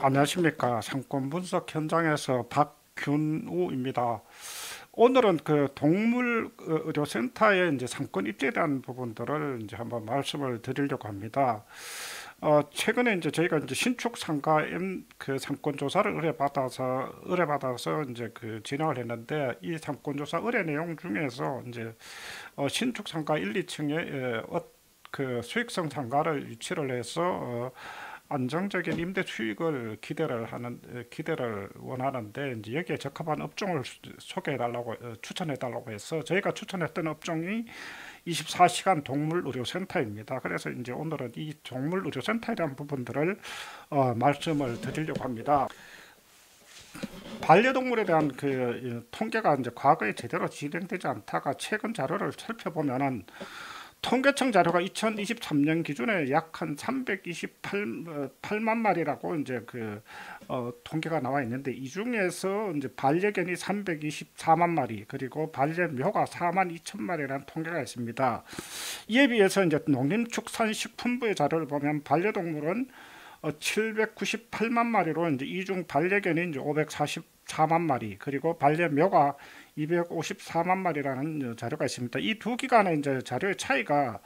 안녕하십니까. 상권 분석 현장에서 박균우입니다. 오늘은 그 동물 의료센터의 이제 상권 입지에 대한 부분들을 이제 한번 말씀을 드리려고 합니다. 최근에 이제 저희가 이제 신축 상가 그 상권 조사를 의뢰받아서 이제 그 진행을 했는데, 이 상권 조사 의뢰 내용 중에서 이제 신축 상가 1, 2층에 그 수익성 상가를 유치를 해서 안정적인 임대 수익을 기대를 원하는데, 이제 여기에 적합한 업종을 소개해 달라고 추천해 달라고 해서 저희가 추천했던 업종이 24시간 동물 의료 센터입니다. 그래서 이제 오늘은 이 동물 의료 센터에 대한 부분들을 말씀을 드리려고 합니다. 반려동물에 대한 그 통계가 이제 과거에 제대로 진행되지 않다가 최근 자료를 살펴보면은, 통계청 자료가 2023년 기준에 약 한 328만 마리라고 이제 그 통계가 나와 있는데, 이 중에서 이제 반려견이 324만 마리, 그리고 반려묘가 4만 2천 마리라는 통계가 있습니다. 이에 비해서 이제 농림축산식품부의 자료를 보면 반려동물은 798만 마리로, 이제 이중 반려견이 이제 544만 마리, 그리고 반려묘가 254만 마리라는 자료가 있습니다. 이 두 기관의 이제 자료의 차이가,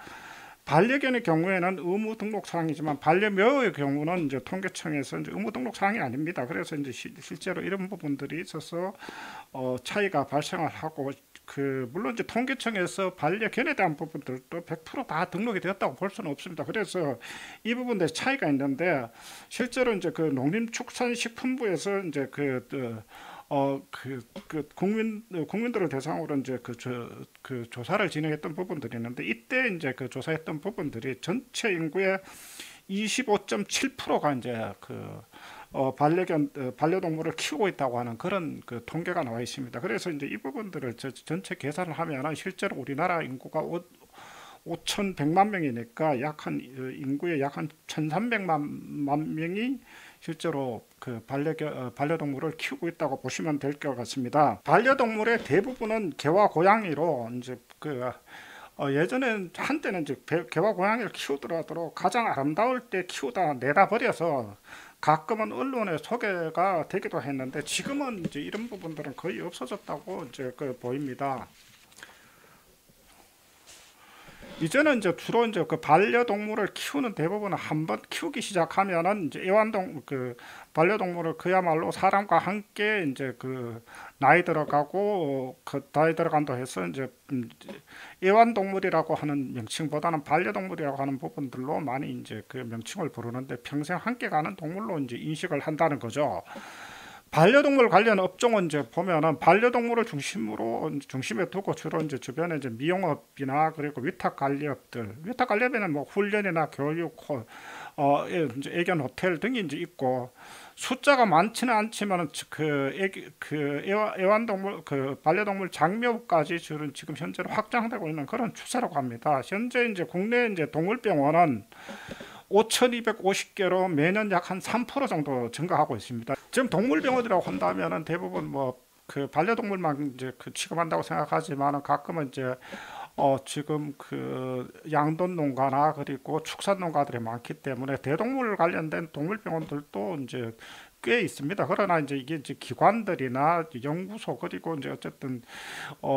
반려견의 경우에는 의무 등록 사항이지만 반려묘의 경우는 이제 통계청에서 이제 의무 등록 사항이 아닙니다. 그래서 이제 실제로 이런 부분들이 있어서 차이가 발생을 하고, 그 물론 이제 통계청에서 반려견에 대한 부분들도 100%다 등록이 되었다고 볼 수는 없습니다. 그래서 이 부분에 차이가 있는데, 실제로 이제 그 농림축산식품부에서 이제 국민들을 대상으로 이제 그 조사를 진행했던 부분들이 있는데, 이때 이제 그 조사했던 부분들이 전체 인구의 25.7%가 이제 반려동물을 키우고 있다고 하는 그런 그 통계가 나와 있습니다. 그래서 이제 이 부분들을 전체 계산을 하면은, 실제로 우리나라 인구가 5,100만 명이니까 약 한 인구의 약 한 1,300만 명이 실제로 그 반려동물을 키우고 있다고 보시면 될 것 같습니다. 반려동물의 대부분은 개와 고양이로, 이제 예전엔 한때는 이제 개와 고양이를 키우더라도 가장 아름다울 때 키우다 내다 버려서 가끔은 언론에 소개가 되기도 했는데, 지금은 이제 이런 부분들은 거의 없어졌다고 이제 보입니다. 이제는 이제 주로 이제 그 반려동물을 키우는 대부분은 한번 키우기 시작하면은, 이제 반려동물을 그야말로 사람과 함께 이제 그 나이 들어가고 그 나이 들어간다 해서 이제 애완동물이라고 하는 명칭보다는 반려동물이라고 하는 부분들로 많이 이제 그 명칭을 부르는데, 평생 함께 가는 동물로 이제 인식을 한다는 거죠. 반려동물 관련 업종은 이제 보면은, 반려동물을 중심에 두고 주로 이제 주변에 이제 미용업이나, 그리고 위탁 관리업에는 뭐 훈련이나 교육, 이제 애견 호텔 등이 이제 있고, 숫자가 많지는 않지만은 애완동물 반려동물 장묘까지 지금 현재로 확장되고 있는 그런 추세라고 합니다. 현재 이제 국내 이제 동물병원은 5,250개로 매년 약 한 3% 정도 증가하고 있습니다. 지금 동물병원이라고 한다면은 대부분 뭐 그 반려동물만 이제 그 취급한다고 생각하지만, 가끔은 이제 지금 그 양돈 농가나, 그리고 축산 농가들이 많기 때문에 대동물 관련된 동물병원들도 이제 꽤 있습니다. 그러나 이제 이게 이제 기관들이나 연구소, 그리고 이제 어쨌든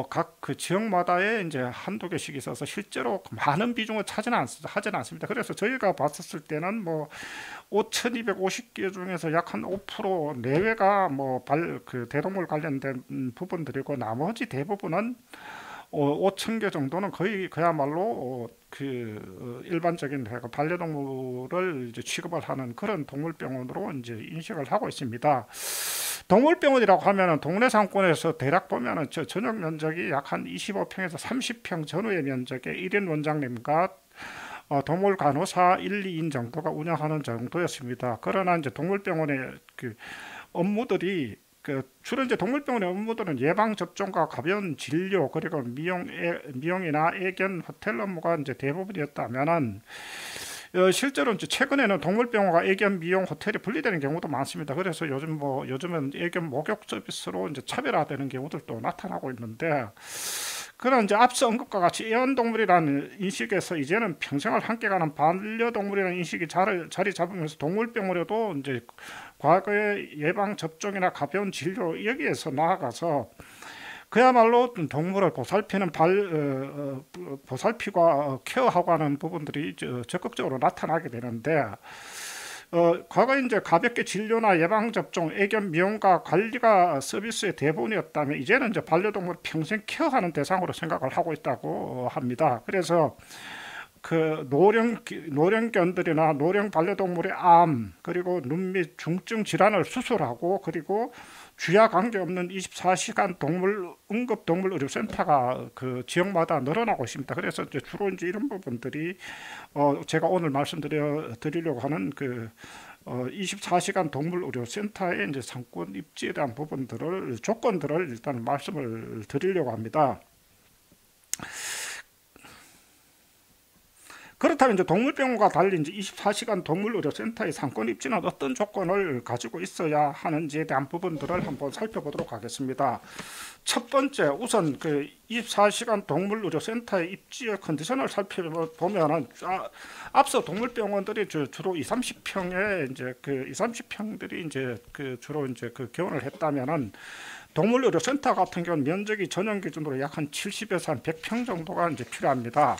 각 그 지역마다의 이제 한두 개씩 있어서 실제로 많은 비중을 하지는 않습니다. 그래서 저희가 봤었을 때는 뭐 5,250개 중에서 약 한 5% 내외가 뭐 그 대동물 관련된 부분들이고, 나머지 대부분은 5천 개 정도는 거의 그야말로 일반적인 반려동물을 이제 취급을 하는 그런 동물병원으로 이제 인식을 하고 있습니다. 동물병원이라고 하면은 동네 상권에서 대략 보면은 전용 면적이 약 한 25평에서 30평 전후의 면적의 1인 원장님과 동물 간호사 1, 2인 정도가 운영하는 정도였습니다. 그러나 이제 동물병원의 그 업무들이, 주로 이제 동물병원의 업무들은 예방 접종과 가벼운 진료, 그리고 미용이나 애견 호텔 업무가 이제 대부분이었다면은, 실제로 이제 최근에는 동물병원과 애견 미용 호텔이 분리되는 경우도 많습니다. 그래서 요즘은 애견 목욕 서비스로 이제 차별화되는 경우들도 나타나고 있는데, 그런 이제 앞서 언급과 같이 애완동물이라는 인식에서 이제는 평생을 함께 가는 반려동물이라는 인식이 자리 잡으면서 동물병원에도 이제 과거의 예방 접종이나 가벼운 진료 여기에서 나아가서 그야말로 동물을 보살피는 보살피과 케어하고 하는 부분들이 적극적으로 나타나게 되는데, 과거 이제 가볍게 진료나 예방 접종, 애견 미용과 관리가 서비스의 대부분이었다면 이제는 이제 반려동물 평생 케어하는 대상으로 생각을 하고 있다고 합니다. 그래서 그 노령견들이나 노령 반려동물의 암, 그리고 눈 및 중증 질환을 수술하고, 그리고 주야 관계없는 24시간 응급동물의료센터가 그 지역마다 늘어나고 있습니다. 그래서 이제 주로 이제 이런 부분들이 제가 오늘 말씀드리려고 하는 그 24시간 동물의료센터의 이제 상권 입지에 대한 조건들을 일단 말씀을 드리려고 합니다. 그렇다면 이제 동물병원과 달리 이제 24시간 동물의료센터의 상권 입지는 어떤 조건을 가지고 있어야 하는지에 대한 부분들을 한번 살펴보도록 하겠습니다. 첫 번째, 우선 그 24시간 동물의료센터의 입지의 컨디션을 살펴보면은, 앞서 동물병원들이 주로 20, 30평에 이제 그 20, 30평들이 이제 그 주로 이제 그 개원을 했다면은, 동물의료센터 같은 경우는 면적이 전용 기준으로 약 한 70에서 한 100평 정도가 이제 필요합니다.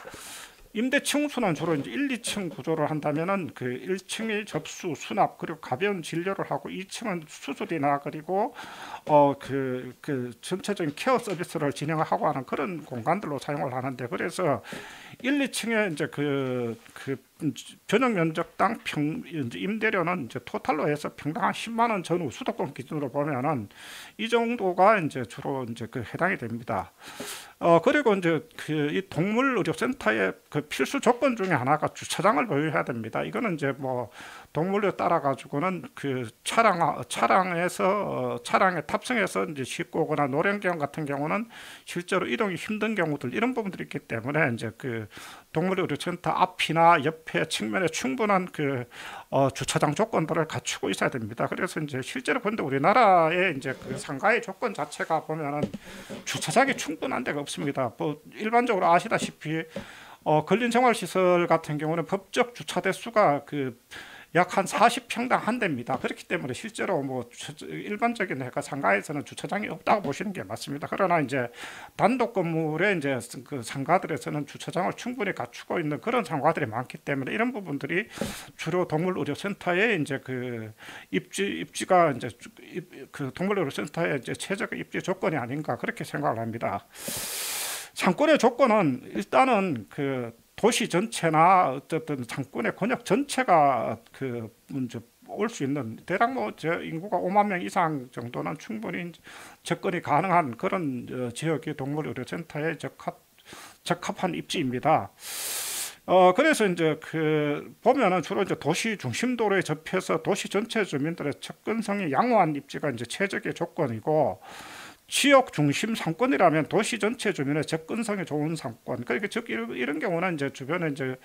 임대층 수는 주로 이제 1, 2층 구조를 한다면은 그 1층이 접수, 수납, 그리고 가벼운 진료를 하고 2층은 수술이나 그리고 그 전체적인 케어 서비스를 진행하고 하는 그런 공간들로 사용을 하는데, 그래서 1, 2층에 이제 그 전용 면적당 임대료는 이제 토탈로 해서 평당 한 10만 원 전후 수도권 기준으로 보면은 이 정도가 이제 주로 이제 그 해당이 됩니다. 그리고 이제 이 동물의료센터의 그 필수 조건 중에 하나가 주차장을 보유해야 됩니다. 이거는 이제 뭐 동물에 따라 가지고는 그 차량에 탑승해서 이제 싣고 오거나 노령견 같은 경우는 실제로 이동이 힘든 경우들, 이런 부분들이 있기 때문에 이제 그 동물의료센터 앞이나 옆에 측면에 충분한 그 주차장 조건들을 갖추고 있어야 됩니다. 그래서 이제 실제로 근데 우리나라의 이제 그 상가의 조건 자체가 보면은 주차장이 충분한 데가 없습니다. 뭐 일반적으로 아시다시피 근린생활시설 같은 경우는 법적 주차 대수가 약 한 40평당 한 대입니다. 그렇기 때문에 실제로 뭐 일반적인 상가에서는 주차장이 없다고 보시는 게 맞습니다. 그러나 이제 단독 건물에 이제 그 상가들에서는 주차장을 충분히 갖추고 있는 그런 상가들이 많기 때문에 이런 부분들이 주로 동물의료센터의 이제 그 입지가 이제 그 동물의료센터의 이제 최적의 입지 조건이 아닌가, 그렇게 생각을 합니다. 상권의 조건은 일단은 그 도시 전체나 어쨌든 상권의 권역 전체가 문제 올 수 있는, 대략 뭐 인구가 5만 명 이상 정도는 충분히 접근이 가능한 그런 지역이 동물의료센터에 적합한 입지입니다. 그래서 이제 보면은 주로 이제 도시 중심도로에 접해서 도시 전체 주민들의 접근성이 양호한 입지가 이제 최적의 조건이고, 지역 중심 상권이라면 도시 전체 주민의 접근성이 좋은 상권. 그러니까 즉 이런 경우는 이제 주변에 이제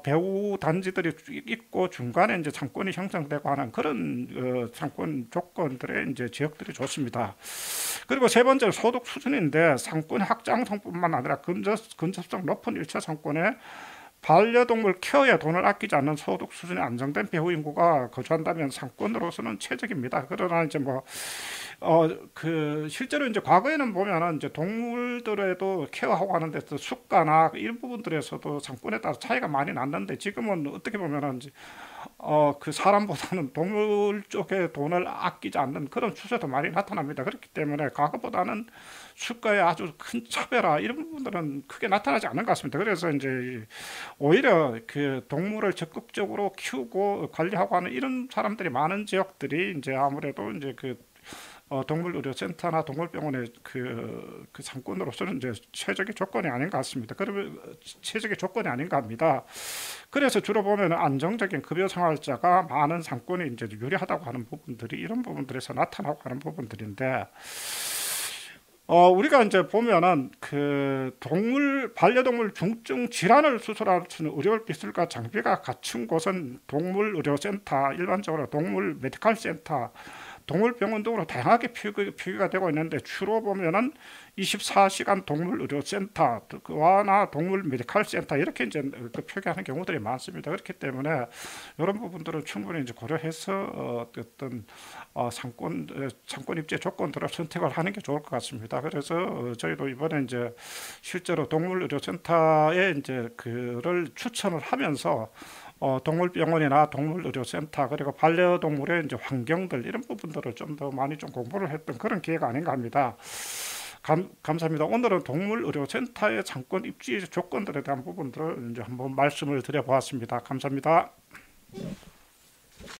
배후 단지들이 있고 중간에 이제 상권이 형성되고 하는 그런 상권 조건들의 이제 지역들이 좋습니다. 그리고 세 번째는 소득 수준인데, 상권 확장성뿐만 아니라 근접성 높은 1차 상권에 반려동물 케어에 돈을 아끼지 않는 소득 수준이 안정된 배후 인구가 거주한다면 상권으로서는 최적입니다. 그러나 이제 실제로 이제 과거에는 보면은 이제 동물들에도 케어하고 하는 데서 수가나 이런 부분들에서도 상권에 따라 차이가 많이 났는데, 지금은 어떻게 보면은 이제 사람보다는 동물 쪽에 돈을 아끼지 않는 그런 추세도 많이 나타납니다. 그렇기 때문에 과거보다는 수가에 아주 큰 차별화, 이런 부분들은 크게 나타나지 않는 것 같습니다. 그래서 이제 오히려 그 동물을 적극적으로 키우고 관리하고 하는 이런 사람들이 많은 지역들이 이제 아무래도 이제 동물의료센터나 동물병원의 그 상권으로서는 이제 최적의 조건이 아닌가 같습니다. 그러면 최적의 조건이 아닌가 합니다. 그래서 주로 보면 안정적인 급여 생활자가 많은 상권이 이제 유리하다고 하는 부분들이 이런 부분들에서 나타나고 하는 부분들인데, 우리가 이제 보면은 반려동물 중증 질환을 수술할 수 있는 의료 기술과 장비가 갖춘 곳은 동물의료센터, 일반적으로 동물 메디컬 센터, 동물병원 등으로 다양하게 표기가 되고 있는데 주로 보면은 24시간 동물의료센터와 동물 메디칼 센터 이렇게 이제 그 표기하는 경우들이 많습니다. 그렇기 때문에 이런 부분들을 충분히 이제 고려해서 어떤 상권 입지 조건들을 선택을 하는 게 좋을 것 같습니다. 그래서 저희도 이번에 이제 실제로 동물의료센터에 이제 그를 추천을 하면서 동물병원이나 동물의료센터 그리고 반려동물의 이제 환경들 이런 부분들을 좀 더 많이 좀 공부를 했던 그런 기회가 아닌가 합니다. 감사합니다. 오늘은 동물의료센터의 상권 입지 조건들에 대한 부분들을 이제 한번 말씀을 드려보았습니다. 감사합니다.